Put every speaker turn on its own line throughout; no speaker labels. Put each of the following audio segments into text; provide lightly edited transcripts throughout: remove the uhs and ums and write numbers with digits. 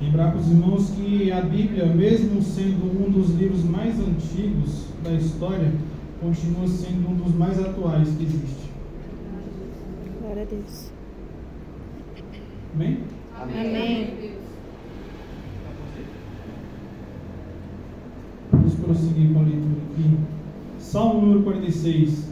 Lembrar para os irmãos que a Bíblia, mesmo sendo um dos livros mais antigos da história, continua sendo um dos mais atuais que existe.
Glória a Deus.
Amém?
Amém.
Vamos prosseguir com a leitura aqui. Salmo número 46.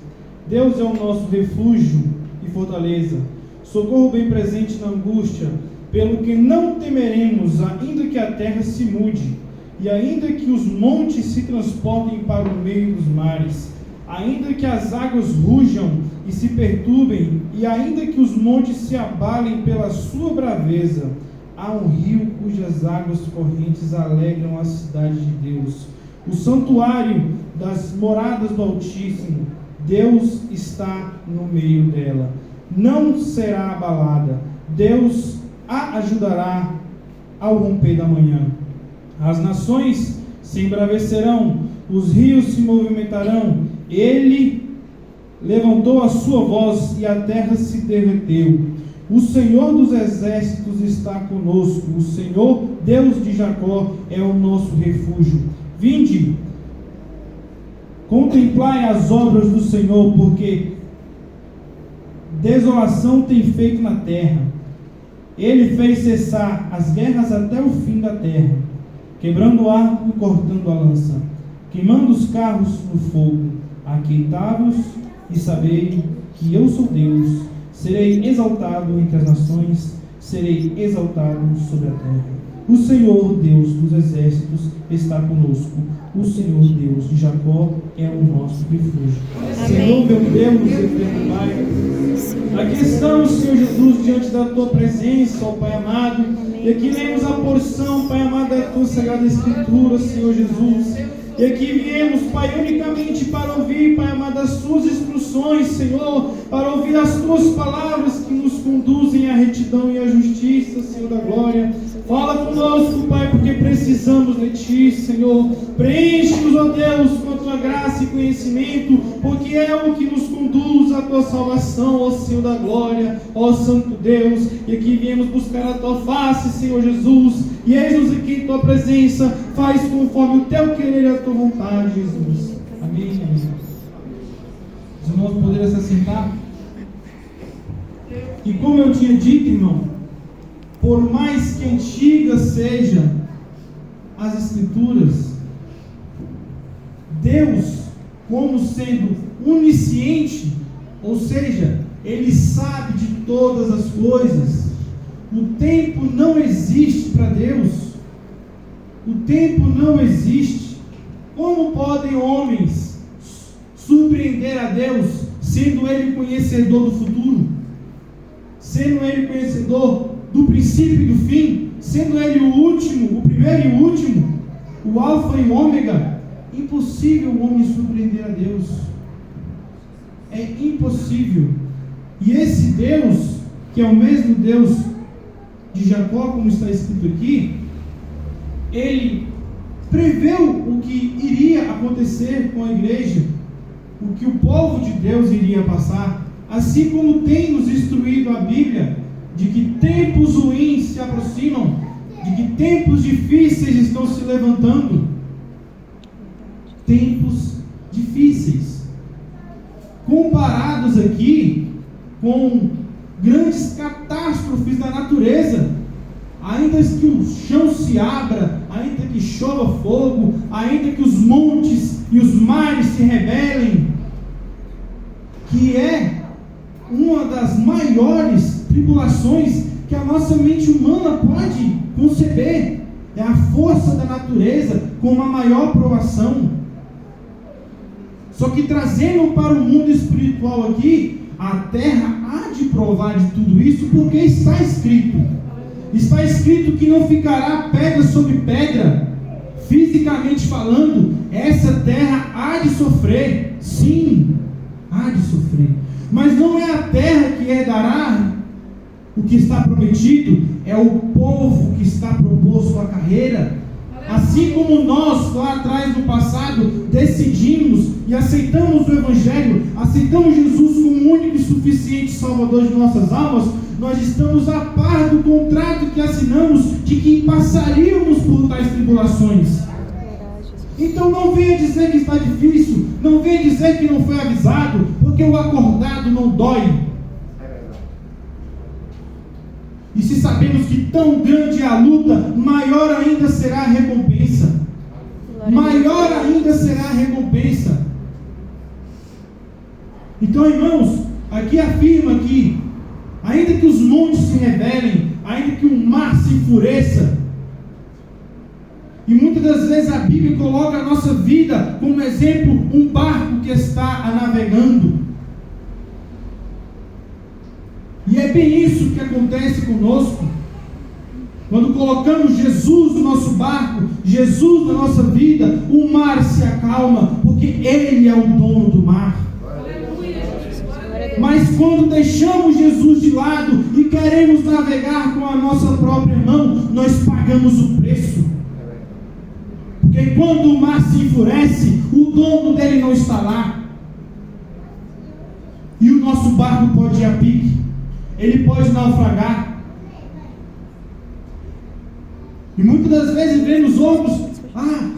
Deus é o nosso refúgio e fortaleza, socorro bem presente na angústia, pelo que não temeremos, ainda que a terra se mude, e ainda que os montes se transportem para o meio dos mares, ainda que as águas rujam e se perturbem, e ainda que os montes se abalem pela sua braveza, há um rio cujas águas correntes alegram a cidade de Deus, o santuário das moradas do Altíssimo. Deus está no meio dela, não será abalada. Deus a ajudará ao romper da manhã. As nações se embravecerão, os rios se movimentarão. Ele levantou a sua voz e a terra se derreteu. O Senhor dos exércitos está conosco. O Senhor, Deus de Jacó, é o nosso refúgio. Vinde, contemplai as obras do Senhor, porque desolação tem feito na terra. Ele fez cessar as guerras até o fim da terra, quebrando o arco e cortando a lança, queimando os carros no fogo. Aquietai-vos e sabei que eu sou Deus. Serei exaltado entre as nações, serei exaltado sobre a terra. O Senhor, Deus dos exércitos, está conosco. O Senhor, Deus de Jacó, é o nosso refúgio.
Amém.
Senhor, meu Deus, eterno Pai, aqui estamos, Senhor Jesus, diante da Tua presença, ó Pai amado, e aqui lemos a porção, Pai amado, da Tua Sagrada Escritura, Senhor Jesus. E aqui viemos, Pai, unicamente para ouvir, Pai amado, as Suas instruções, Senhor, para ouvir as Tuas palavras que nos conduzem à retidão e à justiça, Senhor da glória. Fala conosco, Pai, porque precisamos de Ti, Senhor. Preenche-nos, ó Deus, com a Tua graça e conhecimento, porque é o que nos conduz à Tua salvação, ó Senhor da glória, ó Santo Deus. E aqui viemos buscar a Tua face, Senhor Jesus, e eis-nos aqui em Tua presença. Faz conforme o Teu querer e a Tua vontade, Jesus. Amém, amém. Os irmãos poderiam se assentar. E como eu tinha dito, irmão, por mais que antigas sejam as Escrituras, Deus, como sendo onisciente, ou seja, Ele sabe de todas as coisas. O tempo não existe para Deus. O tempo não existe. Como podem homens surpreender a Deus, sendo Ele conhecedor do futuro? Sendo Ele conhecedor do princípio e do fim, sendo Ele o último, o primeiro e o último, o alfa e o ômega. Impossível o homem surpreender a Deus. É impossível. E esse Deus, que é o mesmo Deus de Jacó, como está escrito aqui, Ele preveu o que iria acontecer com a igreja, o que o povo de Deus iria passar, assim como tem nos instruído a Bíblia, de que tempos ruins se aproximam, de que tempos difíceis estão se levantando. Tempos difíceis, comparados aqui com grandes catástrofes da natureza, ainda que o chão se abra, ainda que chova fogo, ainda que os montes e os mares se rebelem, que é uma das maiores tribulações que a nossa mente humana pode conceber. É a força da natureza com uma maior provação. Só que trazendo para o mundo espiritual aqui, a terra há de provar de tudo isso, porque está escrito. Está escrito que não ficará pedra sobre pedra. Fisicamente falando, essa terra há de sofrer. Sim, há de sofrer. Mas não é a terra que herdará o que está prometido, é o povo que está proposto à carreira. Assim como nós lá atrás no passado decidimos e aceitamos o Evangelho, aceitamos Jesus como o único e suficiente Salvador de nossas almas, nós estamos a par do contrato que assinamos de que passaríamos por tais tribulações. Então não venha dizer que está difícil, não venha dizer que não foi avisado, porque o acordado não dói. E se sabemos que tão grande é a luta, maior ainda será a recompensa. Maior ainda será a recompensa. Então, irmãos, aqui afirma que, ainda que os montes se rebelem, ainda que o mar se enfureça, e muitas das vezes a Bíblia coloca a nossa vida como exemplo, um barco que está navegando. E é bem isso que acontece conosco. Quando colocamos Jesus no nosso barco, Jesus na nossa vida, o mar se acalma, porque Ele é o dono do mar. Mas quando deixamos Jesus de lado e queremos navegar com a nossa própria mão, nós pagamos o preço. Porque quando o mar se enfurece, o dono dele não está lá. E o nosso barco pode ir a pique. Ele pode naufragar. E muitas das vezes vemos outros,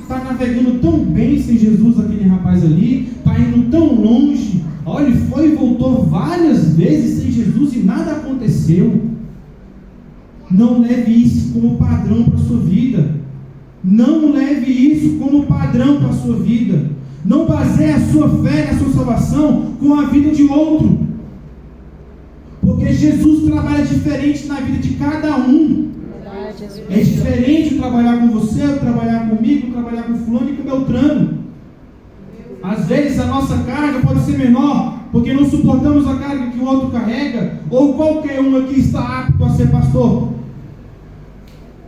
está navegando tão bem sem Jesus, aquele rapaz ali, está indo tão longe, olha, ele foi e voltou várias vezes sem Jesus e nada aconteceu. Não leve isso como padrão para a sua vida. Não leve isso como padrão para a sua vida. Não baseie a sua fé, a sua salvação com a vida de outro. Porque Jesus trabalha diferente na vida de cada um. É diferente eu trabalhar com você, eu trabalhar comigo, eu trabalhar com fulano e com Beltrano. Às vezes a nossa carga pode ser menor, porque não suportamos a carga que o outro carrega, ou qualquer um aqui está apto a ser pastor.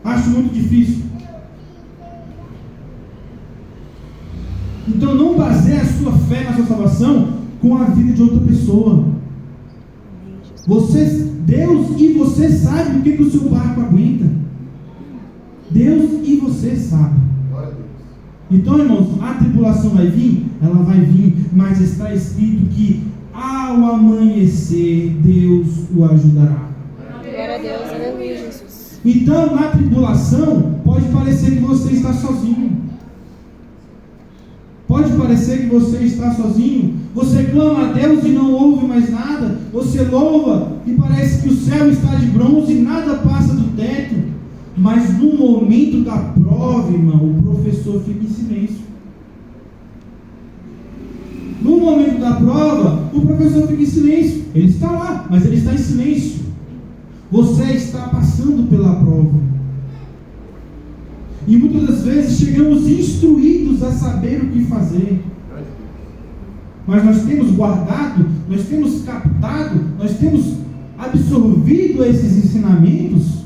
Acho muito difícil. Então não baseie a sua fé na sua salvação com a vida de outra pessoa. Deus e você sabe o que o seu barco aguenta. Deus e você sabe. Então, irmãos, a tribulação vai vir? Ela vai vir, mas está escrito que ao amanhecer Deus o ajudará.
Glória a Deus, aleluia, Jesus.
Então, na tribulação, pode parecer que você está sozinho. Pode parecer que você está sozinho. Você clama a Deus e não ouve mais nada. Você louva e parece que o céu está de bronze e nada passa do teto. Mas no momento da prova, irmão, o professor fica em silêncio. No momento da prova, o professor fica em silêncio. Ele está lá, mas ele está em silêncio. Você está passando pela prova. E muitas das vezes chegamos instruídos a saber o que fazer. Mas nós temos guardado, nós temos captado, nós temos absorvido esses ensinamentos,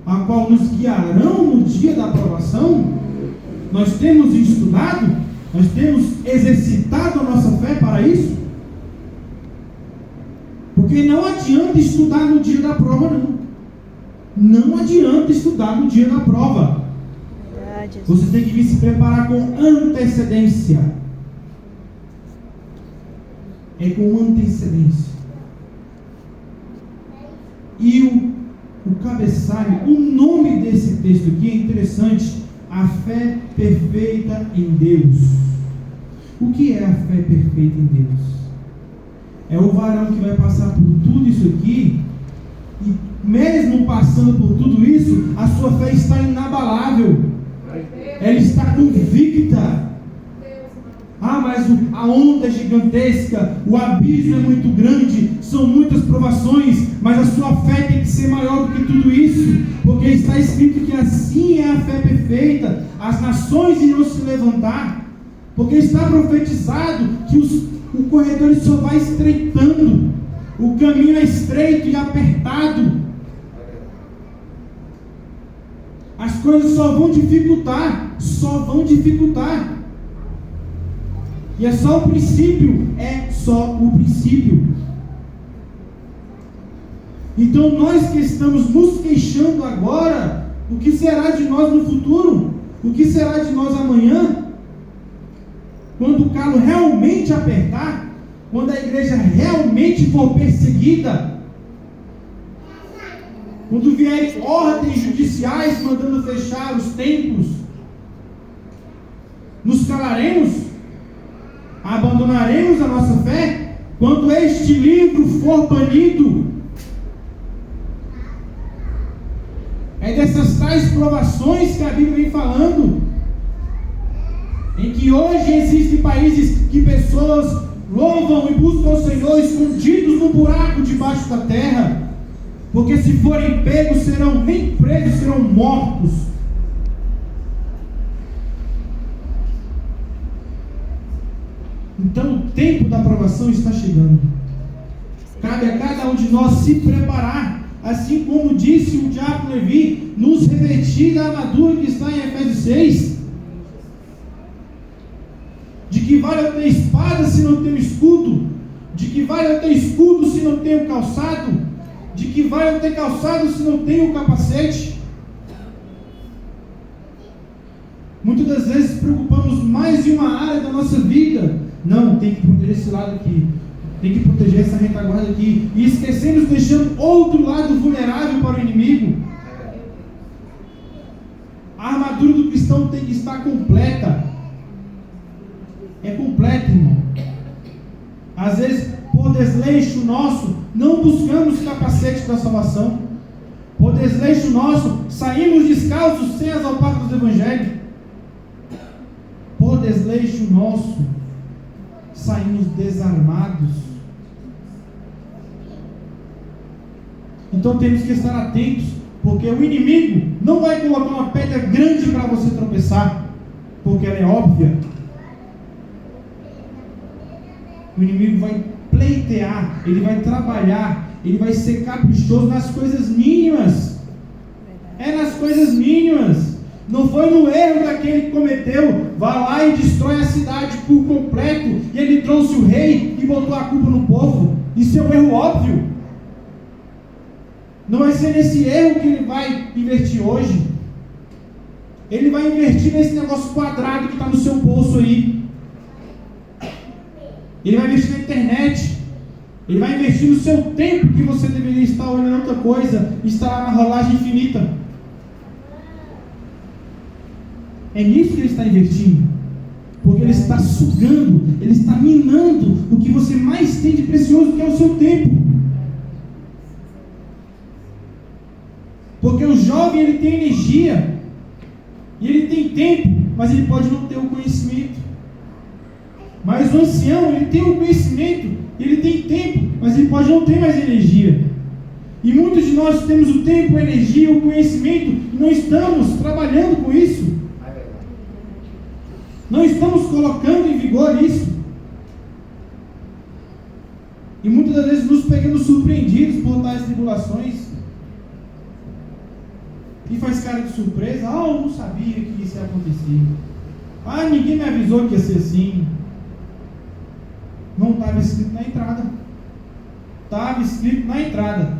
a qual nos guiarão no dia da aprovação. Nós temos estudado, nós temos exercitado a nossa fé para isso. Porque não adianta estudar no dia da prova, não. Não adianta estudar no dia da prova. Você tem que se preparar com antecedência. É com antecedência. E o cabeçalho, o nome desse texto aqui é interessante. A fé perfeita em Deus. O que é a fé perfeita em Deus? É o varão que vai passar por tudo isso aqui, e mesmo passando por tudo isso, a sua fé está inabalável. Ela está convicta. Mas a onda é gigantesca, o abismo é muito grande, são muitas provações, mas a sua fé tem que ser maior do que tudo isso, porque está escrito que assim é a fé perfeita. As nações irão se levantar, porque está profetizado que o corredor só vai estreitando, o caminho é estreito e apertado, as coisas só vão dificultar. E é só o princípio, Então nós que estamos nos queixando agora, o que será de nós no futuro? O que será de nós amanhã? Quando o calo realmente apertar, quando a igreja realmente for perseguida, Quando vierem ordens judiciais mandando fechar os templos, nos calaremos? Abandonaremos a nossa fé? Quando este livro for banido? É dessas tais provações que a Bíblia vem falando, em que hoje existem países que pessoas louvam e buscam o Senhor escondidos no buraco debaixo da terra, porque se forem pegos serão nem presos, serão mortos. Então o tempo da provação está chegando. Cabe a cada um de nós se preparar, assim como disse o diácono Levi, nos revestir da armadura que está em Efésios 6. De que vale eu ter espada se não tenho escudo? De que vale eu ter escudo se não tenho calçado? De que vale eu ter calçado se não tenho capacete? Muitas das vezes preocupamos mais em uma área da nossa vida. Não, tem que proteger esse lado aqui, tem que proteger essa retaguarda aqui, e esquecemos, deixando outro lado vulnerável para o inimigo. A armadura do cristão tem que estar completa. É completa, irmão. Às vezes, por desleixo nosso, não buscamos capacete da salvação. Por desleixo nosso, saímos descalços sem as alpargas do Evangelho. Por desleixo nosso, saímos desarmados. Então temos que estar atentos, porque o inimigo não vai colocar uma pedra grande para você tropeçar, porque ela é óbvia. O inimigo vai pleitear, ele vai trabalhar, ele vai ser caprichoso nas coisas mínimas. É nas coisas mínimas. Não foi no erro daquele que cometeu, vai lá e destrói a cidade por completo, e ele trouxe o rei e botou a culpa no povo. Isso é um erro óbvio. Não vai ser nesse erro que ele vai investir hoje. Ele vai investir nesse negócio quadrado que está no seu bolso aí. Ele vai investir na internet. Ele vai investir no seu tempo, que você deveria estar olhando outra coisa, estar lá na rolagem infinita. É nisso que ele está investindo, porque ele está sugando, ele está minando o que você mais tem de precioso, que é o seu tempo. Porque o jovem, ele tem energia, e ele tem tempo, mas ele pode não ter o conhecimento. Mas o ancião, ele tem o conhecimento, ele tem tempo, mas ele pode não ter mais energia. E muitos de nós temos o tempo, a energia, o conhecimento, e não estamos trabalhando com isso. Não estamos colocando em vigor isso. E muitas das vezes nos pegamos surpreendidos por tais tribulações. E faz cara de surpresa. Ah, eu não sabia que isso ia acontecer. Ah, ninguém me avisou que ia ser assim. Não estava escrito na entrada. Estava escrito na entrada.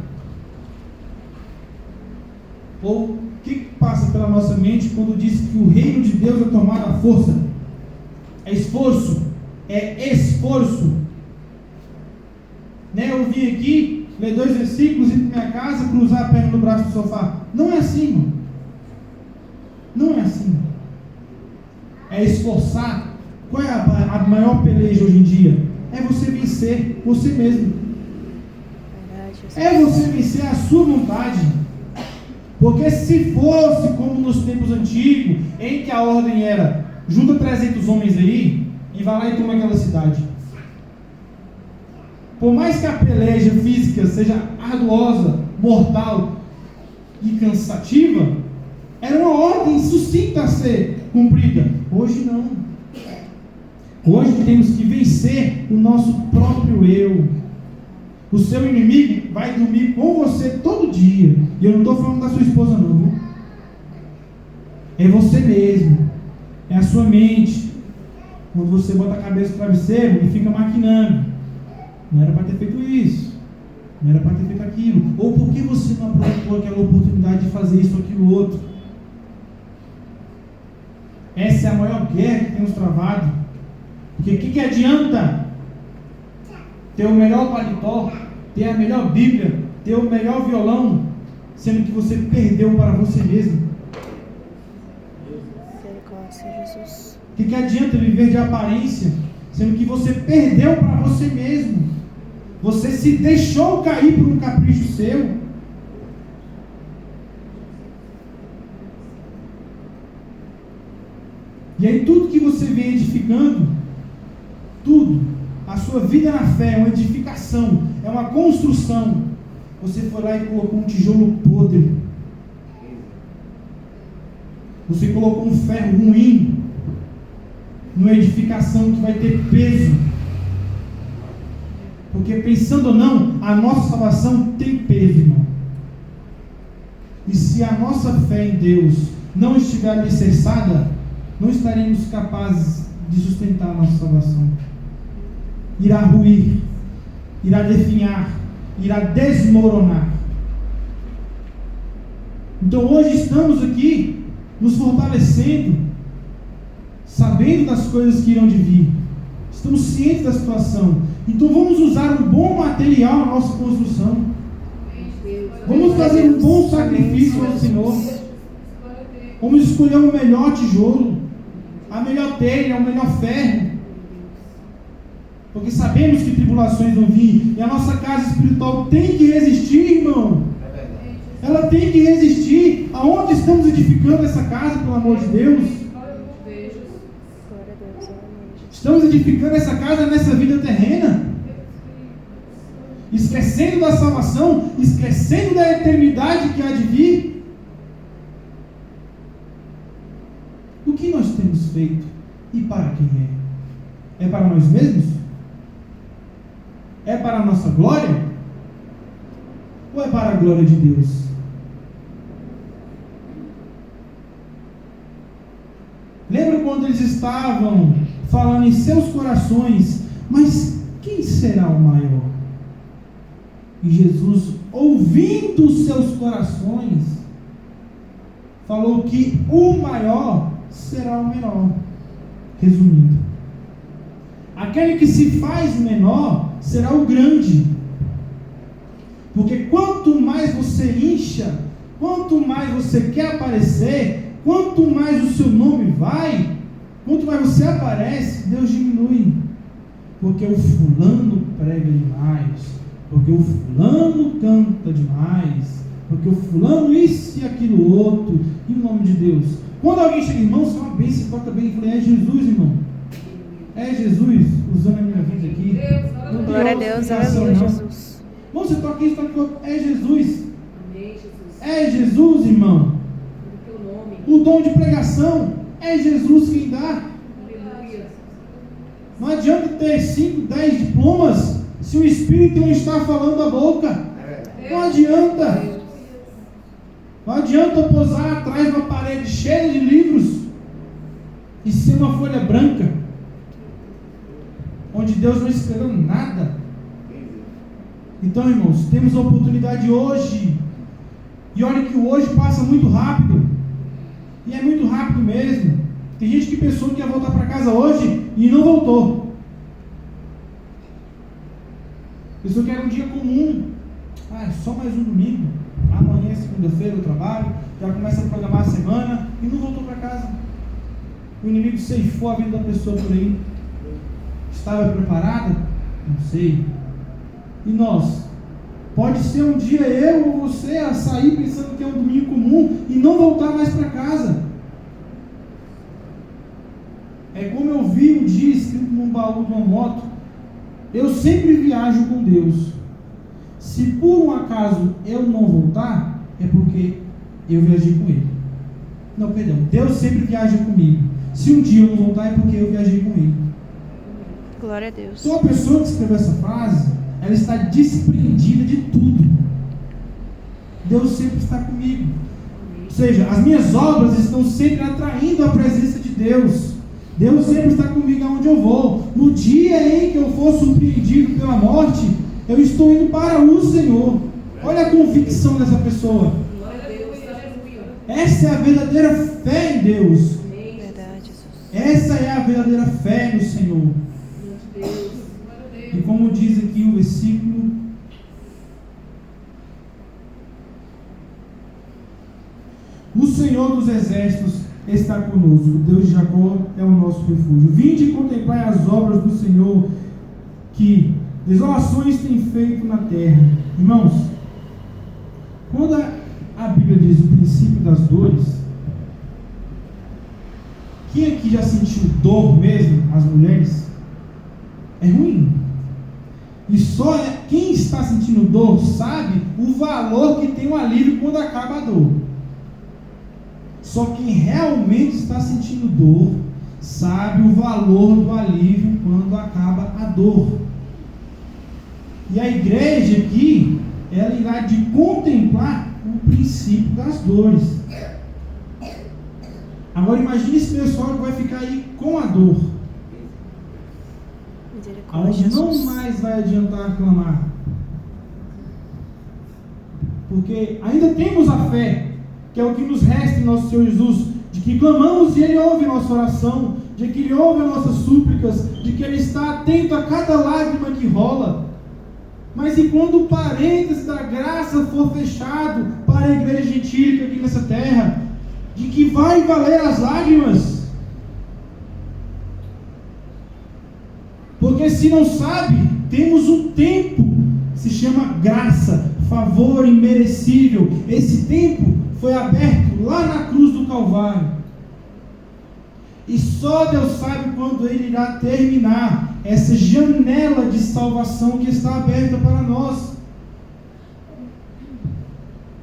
Ou o que passa pela nossa mente quando diz que o reino de Deus é tomado à força? É esforço. É esforço. Né? Eu vim aqui, ler 2 versículos, ir para minha casa, cruzar a perna no braço do sofá. Não é assim, irmão. Não é assim. É esforçar. Qual é a maior peleja hoje em dia? É você vencer você mesmo. É você vencer a sua vontade. Porque se fosse como nos tempos antigos, em que a ordem era: junta 300 homens aí e vai lá e toma aquela cidade. Por mais que a peleja física seja arduosa, mortal e cansativa, era uma ordem sucinta a ser cumprida. Hoje não. Hoje temos que vencer o nosso próprio eu. O seu inimigo vai dormir com você todo dia. E eu não estou falando da sua esposa não, viu? É você mesmo. É a sua mente. Quando você bota a cabeça no travesseiro e fica maquinando. Não era para ter feito isso. Não era para ter feito aquilo. Ou por que você não aproveitou aquela oportunidade de fazer isso ou aquilo outro? Essa é a maior guerra que temos travado. Porque o que adianta ter o melhor paletó, ter a melhor Bíblia, ter o melhor violão, sendo que você perdeu para você mesmo?
Misericórdia, Jesus.
O que adianta viver de aparência, sendo que você perdeu para você mesmo? Você se deixou cair por um capricho seu. E aí tudo que você vem edificando, tudo, a sua vida na fé é uma edificação, é uma construção. Você foi lá e colocou um tijolo podre. Você colocou um ferro ruim numa edificação que vai ter peso. Porque pensando ou não, a nossa salvação tem peso, irmão. E se a nossa fé em Deus não estiver alicerçada, não estaremos capazes de sustentar a nossa salvação. Irá ruir, irá definhar, irá desmoronar. Então hoje estamos aqui nos fortalecendo, sabendo das coisas que irão de vir. Estamos cientes da situação. Então vamos usar um bom material na nossa construção. Vamos fazer um bom sacrifício ao Senhor. Vamos escolher o melhor tijolo, a melhor telha, o melhor ferro. Porque sabemos que tribulações vão vir. E a nossa casa espiritual tem que resistir, irmão. Ela tem que resistir. Aonde estamos edificando essa casa, pelo amor de Deus? Estamos edificando essa casa nessa vida terrena, esquecendo da salvação, esquecendo da eternidade que há de vir. O que nós temos feito e para quem é? É para nós mesmos? É para a nossa glória? Ou é para a glória de Deus? Lembra quando eles estavam falando em seus corações, mas quem será o maior? E Jesus, ouvindo os seus corações, falou que o maior será o menor. Resumindo, aquele que se faz menor será o grande. Porque quanto mais você incha, quanto mais você quer aparecer, quanto mais o seu nome vai, quanto mais você aparece, Deus diminui. Porque o fulano prega demais, porque o fulano canta demais, porque o fulano isso e aquilo outro, em nome de Deus. Quando alguém chega, irmão, você é uma bênção, toca bem, eu falei, é Jesus, irmão. É Jesus, usando a minha vida aqui.
Glória a Deus, aleluia, Jesus.
Irmão, você toca isso, toca outro, é Jesus. É Jesus, irmão. O dom de pregação é Jesus quem dá. Não adianta ter 5, 10 diplomas se o Espírito não está falando da boca. Não adianta. Não adianta eu posar atrás de uma parede cheia de livros e ser uma folha branca, onde Deus não escreveu nada. Então, irmãos, temos a oportunidade hoje. E olha que o hoje passa muito rápido. E é muito rápido mesmo. Tem gente que pensou que ia voltar para casa hoje e não voltou. Pensou que era um dia comum. É só mais um domingo. Amanhã, segunda-feira, eu trabalho. Já começa a programar a semana e não voltou para casa. O inimigo ceifou a vida da pessoa por aí. Estava preparada? Não sei. E nós? Pode ser um dia eu ou você a sair pensando que é um domingo comum e não voltar mais para casa. É como eu vi um dia escrito num baú de uma moto. Eu sempre viajo com Deus. Se por um acaso eu não voltar, é porque eu viajei com Ele. Não, perdão. Deus sempre viaja comigo. Se um dia eu não voltar, é porque eu viajei com Ele.
Glória a Deus.
Então a pessoa que escreveu essa frase, ela está despreendida de tudo. Deus sempre está comigo. Ou seja, as minhas obras estão sempre atraindo a presença de Deus. Deus sempre está comigo aonde eu vou. No dia em que eu for surpreendido pela morte, eu estou indo para o Senhor. Olha a convicção dessa pessoa. Essa é a verdadeira fé em Deus. Essa é a verdadeira fé no Senhor. E como diz aqui o versículo O Senhor dos exércitos está conosco. O Deus de Jacó é o nosso refúgio. Vinde e contemplai as obras do Senhor, que desolações tem feito na terra. Irmãos, quando a Bíblia diz o princípio das dores, quem aqui já sentiu dor mesmo? As mulheres? É ruim. E só quem está sentindo dor sabe o valor que tem o alívio quando acaba a dor. Só quem realmente está sentindo dor sabe o valor do alívio quando acaba a dor. E a igreja aqui, ela irá de contemplar o princípio das dores. Agora imagine esse pessoal que vai ficar aí com a dor, onde não mais vai adiantar clamar, porque ainda temos a fé, que é o que nos resta em nosso Senhor Jesus, de que clamamos e Ele ouve nossa oração, de que Ele ouve as nossas súplicas, de que Ele está atento a cada lágrima que rola. Mas e quando o parênteses da graça for fechado para a igreja gentílica aqui nessa terra, de que vai valer as lágrimas? Porque se não sabe, temos um tempo que se chama graça, favor imerecível. Esse tempo foi aberto lá na cruz do Calvário. E só Deus sabe quando Ele irá terminar essa janela de salvação que está aberta para nós.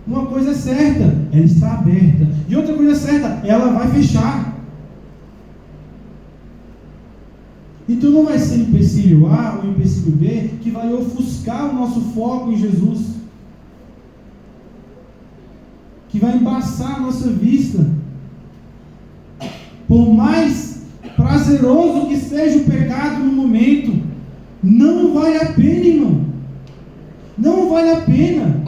Uma coisa é certa, ela está aberta. E outra coisa é certa, ela vai fechar. Então não vai ser empecilho A ou empecilho B que vai ofuscar o nosso foco em Jesus, que vai embaçar a nossa vista. Por mais prazeroso que seja o pecado no momento, não vale a pena, irmão. Não vale a pena.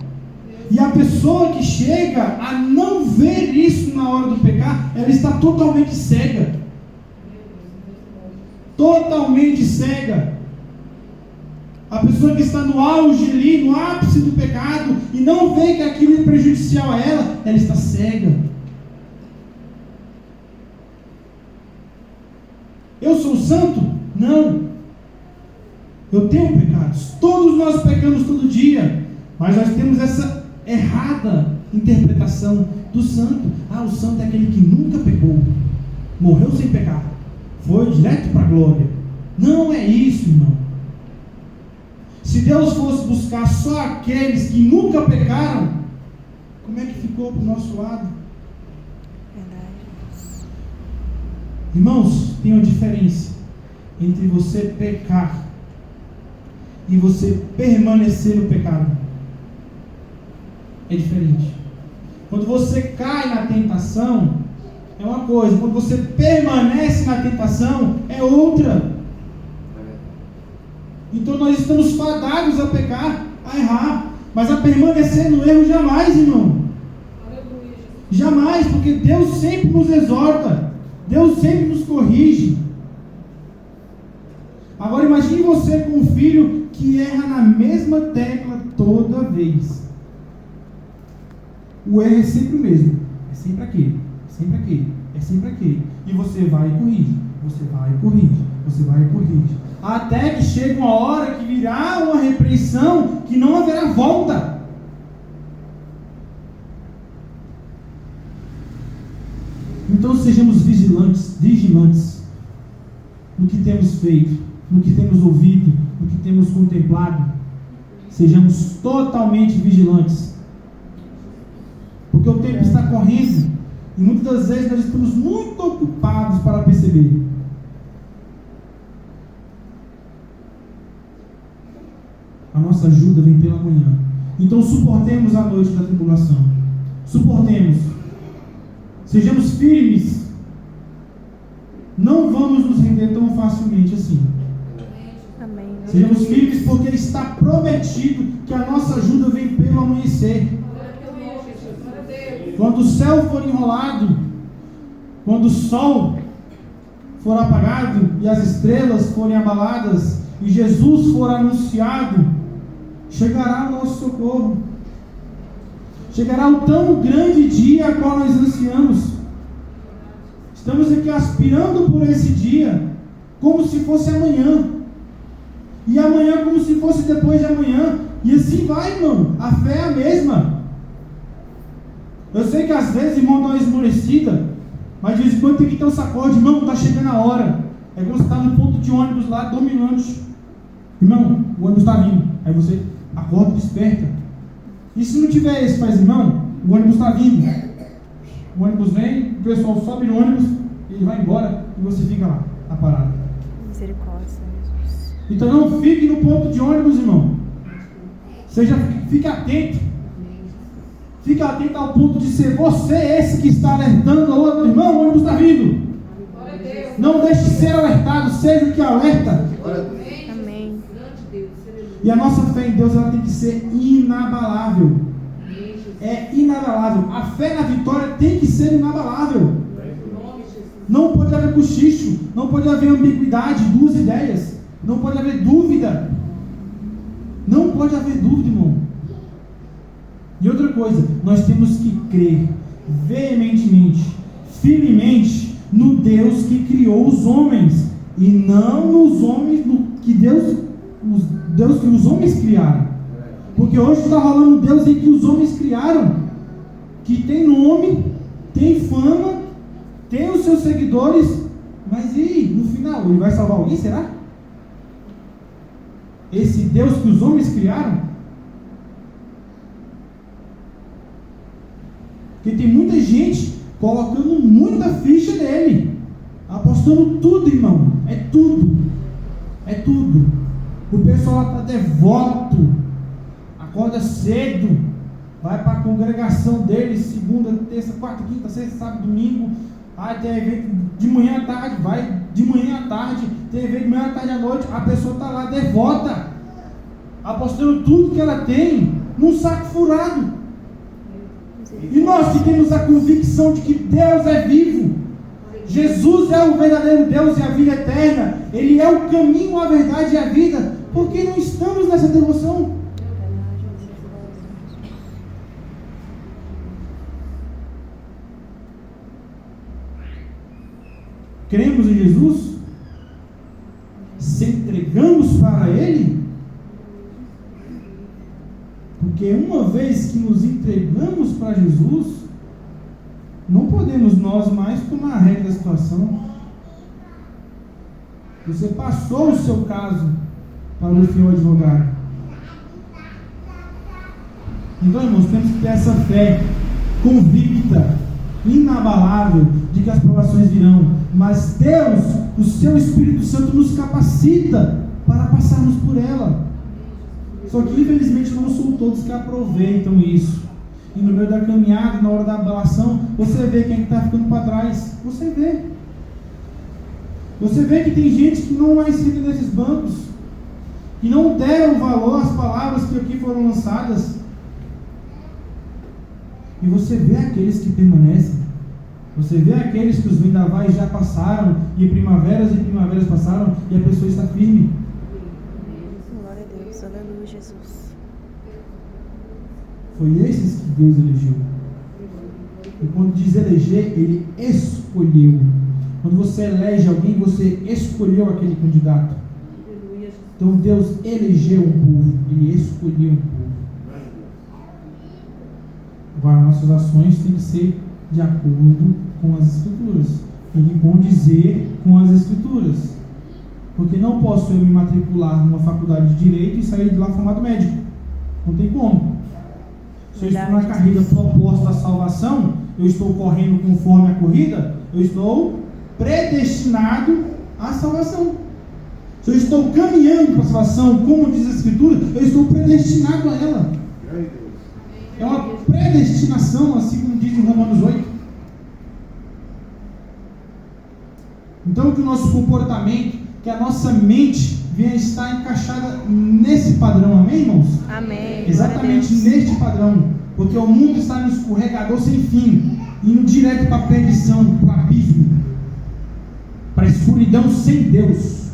E a pessoa que chega a não ver isso na hora do pecar, ela está totalmente cega. Totalmente cega. A pessoa que está no auge ali, no ápice do pecado, e não vê que aquilo é prejudicial a ela, ela está cega. Eu sou santo? Não. Eu tenho pecados. Todos nós pecamos todo dia. Mas nós temos essa errada interpretação do santo. O santo é aquele que nunca pecou, morreu sem pecar, foi direto para a glória. Não é isso, irmão. Se Deus fosse buscar só aqueles que nunca pecaram, como é que ficou para o nosso lado? Irmãos, tem uma diferença entre você pecar e você permanecer no pecado. É diferente. Quando você cai na tentação, é uma coisa. Quando você permanece na tentação, é outra. Então nós estamos fadados a pecar, a errar. Mas a permanecer no erro jamais, irmão. Jamais, porque Deus sempre nos exorta. Deus sempre nos corrige. Agora imagine você com um filho que erra na mesma tecla toda vez. O erro é sempre o mesmo. É sempre aquele, é sempre aquele, é sempre aquele. E você vai e corrige, você vai e corrige, você vai e corrige. Até que chega uma hora que virá uma repreensão que não haverá volta. Então sejamos vigilantes no que temos feito, no que temos ouvido, no que temos contemplado. Sejamos totalmente vigilantes. Porque o tempo está correndo e muitas das vezes nós estamos muito ocupados para perceber. A nossa ajuda vem pela manhã. Então suportemos a noite da tribulação. Suportemos. Sejamos firmes. Não vamos nos render tão facilmente assim.
Amém.
Sejamos firmes porque está prometido que a nossa ajuda vem pelo amanhecer. Quando o céu for enrolado, quando o sol for apagado e as estrelas forem abaladas e Jesus for anunciado, chegará o nosso socorro. Chegará o tão grande dia a qual nós ansiamos. Estamos aqui aspirando por esse dia, como se fosse amanhã. E amanhã como se fosse depois de amanhã. E assim vai, irmão. A fé é a mesma. Eu sei que às vezes, irmão, dá uma esmorecida, mas de vez em quando tem que ter um sacode. Irmão, está chegando a hora. É quando você está no ponto de ônibus lá, dominante. Irmão, o ônibus está vindo. Aí você acorda e desperta. E se não tiver esse, faz, irmão, o ônibus está vindo. O ônibus vem, o pessoal sobe no ônibus, ele vai embora e você fica lá, na parada.
Misericórdia, Jesus.
Então não fique no ponto de ônibus, irmão. Fique atento. Fique atento ao ponto de ser você esse que está alertando ao outro. Irmão, o ônibus está vindo. Não deixe de ser alertado, seja o que alerta.
Amém.
E a nossa fé em Deus, ela tem que ser inabalável. É inabalável. A fé na vitória tem que ser inabalável. Não pode haver cochicho, não pode haver ambiguidade, duas ideias. Não pode haver dúvida. Não pode haver dúvida, irmão. E outra coisa, nós temos que crer veementemente, firmemente, no Deus que criou os homens, e não nos homens, no que Deus que os homens criaram. Porque hoje está rolando um Deus aí que os homens criaram, que tem nome, tem fama, tem os seus seguidores, mas e no final, ele vai salvar alguém, será? Esse Deus que os homens criaram? Porque tem muita gente colocando muita ficha nele, apostando tudo, irmão, é tudo, o pessoal lá está devoto, acorda cedo, vai para a congregação deles, segunda, terça, quarta, quinta, sexta, sábado, domingo, aí tem evento de manhã à tarde, vai de manhã à tarde, tem evento de manhã à tarde à noite, a pessoa está lá devota, apostando tudo que ela tem num saco furado. E nós que temos a convicção de que Deus é vivo, Jesus é o verdadeiro Deus e a vida eterna, Ele é o caminho, a verdade e a vida, por que não estamos nessa devoção? Cremos em Jesus? Se entregamos para Ele? Porque uma vez que nos entregamos para Jesus, não podemos nós mais tomar a rédea da situação. Você passou o seu caso para o fiel advogado. Então, irmãos, temos que ter essa fé convicta, inabalável, de que as provações virão. Mas Deus, o seu Espírito Santo, nos capacita para passarmos por ela. Só que infelizmente não são todos que aproveitam isso. E no meio da caminhada, na hora da abalação, você vê quem está ficando para trás. Você vê. Você vê que tem gente que não mais fica nesses bancos, que não deram valor às palavras que aqui foram lançadas. E você vê aqueles que permanecem. Você vê aqueles que os vendavais já passaram, e primaveras passaram, e a pessoa está firme.
Glória a Deus, aleluia, Jesus.
Foi esses que Deus elegeu. E quando diz eleger, Ele escolheu. Quando você elege alguém, você escolheu aquele candidato. Então Deus elegeu um povo, Ele escolheu um povo. Agora, nossas ações têm que ser de acordo com as Escrituras, tem que condizer com as Escrituras, porque não posso eu me matricular numa faculdade de Direito e sair de lá formado médico, não tem como. Se eu estou na carreira proposta à salvação, eu estou correndo conforme a corrida, eu estou predestinado à salvação. Se eu estou caminhando para a salvação, como diz a Escritura, eu estou predestinado a ela. É uma predestinação, assim como diz em Romanos 8. Então que o nosso comportamento, que a nossa mente venha estar encaixada nesse padrão, amém, irmãos?
Amém.
Exatamente neste padrão, porque o mundo está no escorregador sem fim, indo direto para a perdição, para o abismo, para a escuridão sem Deus.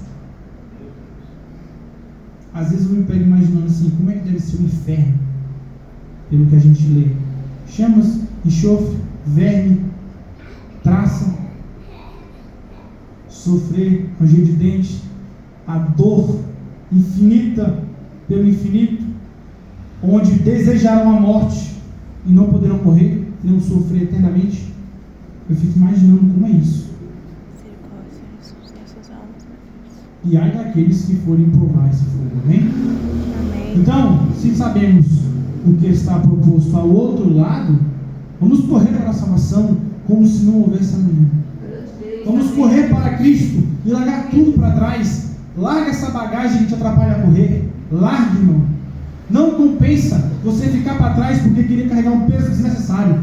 Às vezes eu me pego imaginando assim, como é que deve ser o inferno, pelo que a gente lê. chamas, enxofre, verme, traça, sofrer, ranger de dente, a dor infinita pelo infinito, onde desejaram a morte e não poderão morrer, não sofrer eternamente. Eu fico imaginando como é isso.
Misericórdia, Jesus, nossas almas, meu Deus.
E ai daqueles que forem provar esse fogo, amém?
Amém.
Então, se sabemos o que está proposto ao outro lado, vamos correr para a salvação como se não houvesse amanhã. Vamos correr para Cristo e largar tudo para trás. Larga essa bagagem que te atrapalha a correr. Largue, irmão. Não compensa você ficar para trás porque querer carregar um peso desnecessário.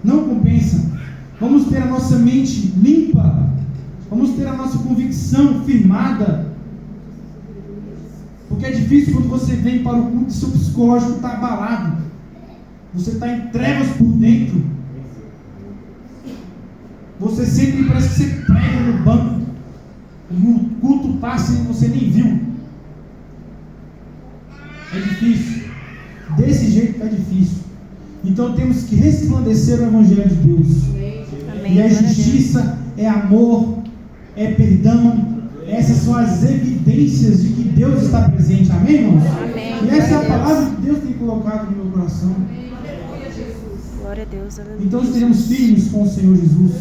Não compensa. Vamos ter a nossa mente limpa. Vamos ter a nossa convicção firmada. Porque é difícil quando você vem para o culto e seu psicológico está abalado. Você está em trevas por dentro. Você sempre parece que você prega no banco. O culto passa e você nem viu. É difícil. Desse jeito é difícil. Então temos que resplandecer o Evangelho de Deus.
Amém.
E a justiça é amor, é perdão. Essas são as evidências de que Deus está presente. Amém, irmãos?
Amém.
E essa é a palavra que Deus tem colocado no meu coração.
Glória a Deus, aleluia.
Então estaremos firmes com o Senhor Jesus.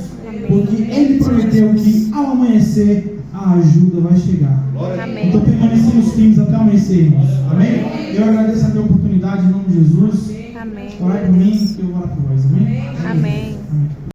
Porque Ele prometeu que ao amanhecer a ajuda vai chegar.
Amém.
Então permanecemos firmes até o amanhecer, irmãos. Amém? Eu agradeço a minha oportunidade em nome de Jesus.
Amém.
Orai por mim, que eu vou orar por vós. Amém?
Amém.